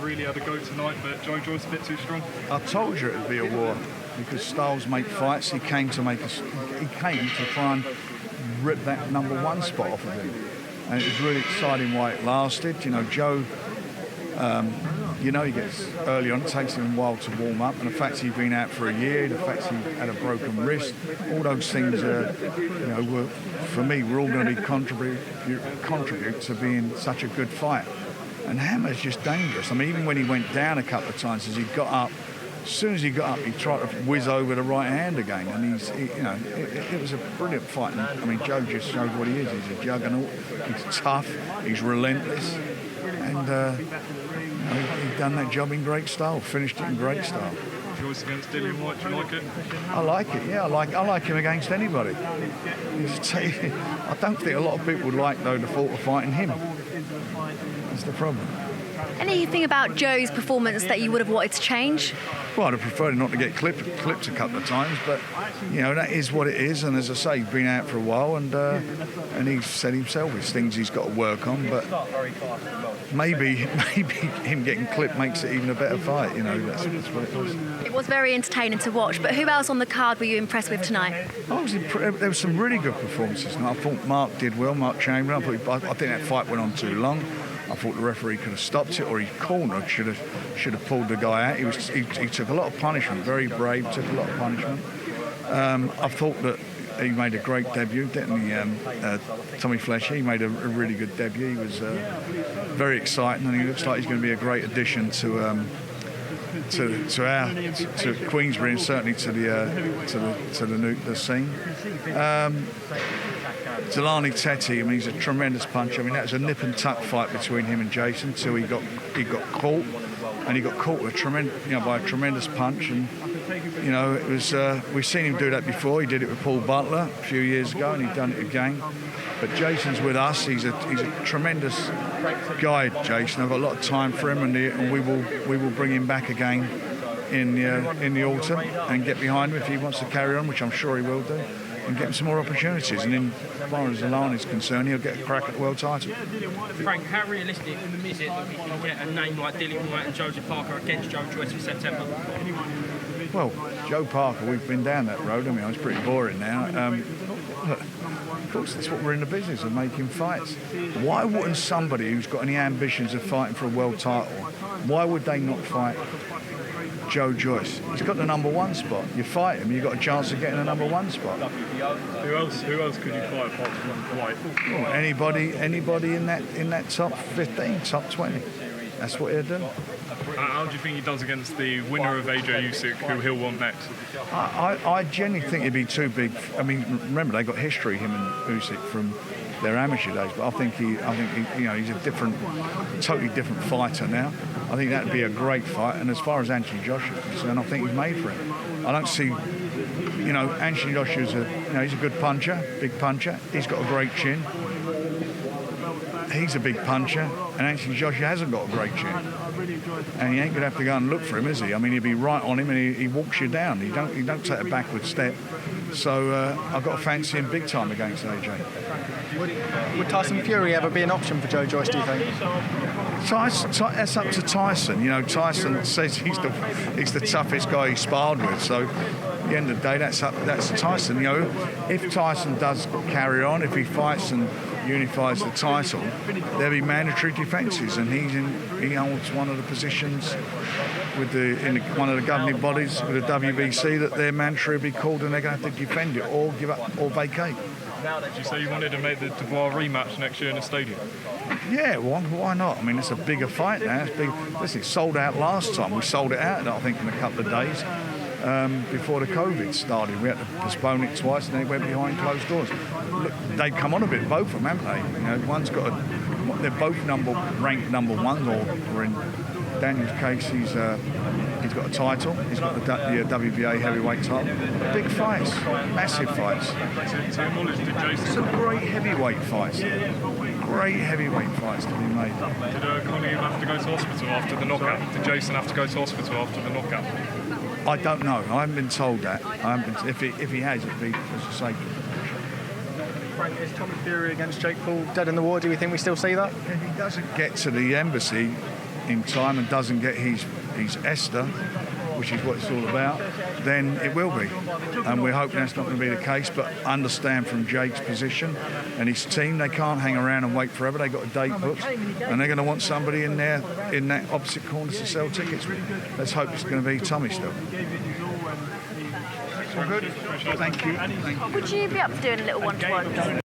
Really had a go tonight, but Joe Joyce a bit too strong. I told you it would be a war because styles make fights. He came to try and rip that #1 spot off of him, and it was really exciting why it lasted. You know, Joe. He gets early on. It takes him a while to warm up, and the fact he'd been out for a year, the fact he had a broken wrist, all those things, were for me, we're all going to be contribute to being such a good fight. And Hammer's just dangerous. I mean, even when he went down a couple of times, as soon as he got up, he tried to whiz over the right hand again. And it was a brilliant fight. And, I mean, Joe just showed what he is. He's a juggernaut. He's tough. He's relentless. And he's done that job in great style. Finished it in great style. Joyce against Dillian White, do you like it? I like it. Yeah, I like him against anybody. I don't think a lot of people would like the thought of fighting him. That's the problem. Anything about Joe's performance that you would have wanted to change? Well, I'd have preferred not to get clipped a couple of times, but that is what it is. And as I say, he's been out for a while, and he's said himself there's things he's got to work on. But maybe him getting clipped makes it even a better fight. That's what it was. It was very entertaining to watch. But who else on the card were you impressed with tonight? There were some really good performances. I thought Mark did well. Mark Chamberlain. I think that fight went on too long. I thought the referee could have stopped it, or his corner should have pulled the guy out. He took a lot of punishment, very brave, took a lot of punishment. I thought that he made a great debut, didn't he? Tommy Fletcher, he made a really good debut. He was very exciting, and he looks like he's going to be a great addition to Queensbury, and certainly to the scene. Delani Teti, he's a tremendous puncher. That was a nip and tuck fight between him and Jason till he got caught, and he got caught with by a tremendous punch. And it was we've seen him do that before. He did it with Paul Butler a few years ago, and he's done it again. But Jason's with us. He's a tremendous guy, Jason. I've got a lot of time for him, and we will bring him back again in the autumn and get behind him if he wants to carry on, which I'm sure he will do, and get him some more opportunities. And as far as Alana is concerned, he'll get a crack at the world title. Frank, how realistic is it that we can get a name like Dillian White and Joseph Parker against Joe Joyce for September? Well, Joe Parker, we've been down that road. It's pretty boring now. Look, of course, that's what we're in the business of, making fights. Why wouldn't somebody who's got any ambitions of fighting for a world title, why would they not fight Joe Joyce? He's got the #1 spot. You fight him, you've got a chance of getting the #1 spot. Who else could you fight apart from White? Well, anybody in that top 15, top 20. That's what he'll do. How do you think he does against the winner of AJ Usyk, who he'll want next? I genuinely think he'd be too big. Remember, they got history, him and Usyk, from their amateur days. But I think he's a totally different fighter now. I think that'd be a great fight. And as far as Anthony Joshua is concerned, I think he's made for it. I don't see, Anthony Joshua's he's a good puncher, big puncher. He's got a great chin. He's a big puncher, and Anthony Joshua hasn't got a great chin. And he ain't going to have to go and look for him, is he? He'll be right on him, and he walks you down. He don't take a backward step. So I've got to fancy him big time against AJ. Would Tyson Fury ever be an option for Joe Joyce, do you think? That's up to Tyson. Tyson says he's the toughest guy he's sparred with. So at the end of the day, that's Tyson. If Tyson does carry on, if he fights and unifies the title, there'll be mandatory defences, and he holds one of the positions in one of the governing bodies with the WBC that they're mandatory will be called, and they're going to have to defend it or give up or vacate. Did you say you wanted to make the Dubois rematch next year in the stadium? Yeah, why not? It's a bigger fight now. It's big. Listen, it sold out last time. We sold it out, I think, in a couple of days before the COVID started. We had to postpone it twice, and then it went behind closed doors. Look, they've come on a bit, both of them, haven't they? One's got they're both ranked #1, or in Daniel's case, he's got a title. He's got the WBA heavyweight title. Big fights, massive fights. To your knowledge, did Jason... Some great heavyweight fights. Great heavyweight fights to be made. Did Conor have to go to hospital after the knockout? Did Jason have to go to hospital after the knockout? I don't know. I haven't been told that. If he has, it'd be as a safety. night is Tommy Fury against Jake Paul dead in the water. Do we think we still see that? If he doesn't get to the embassy in time and doesn't get his Esther, which is what it's all about, then it will be. And we're hoping that's not going to be the case, but understand from Jake's position and his team, they can't hang around and wait forever. They've got a date booked, and they're going to want somebody in there, in that opposite corner to sell tickets. Let's hope it's going to be Tommy still. All good? Thank you. Would you be up for doing a little one-to-one?